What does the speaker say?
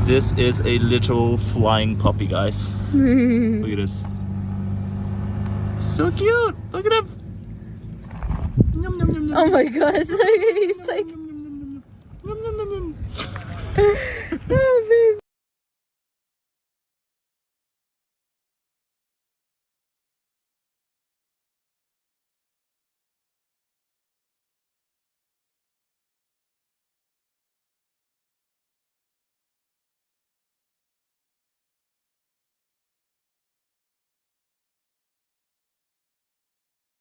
This is a literal flying puppy, guys. Look at this. So cute. Look at him. Yum, yum, yum, yum. Oh my god, he's like, Yum, yum, yum, yum, yum. Yum, yum, yum, yum. oh baby.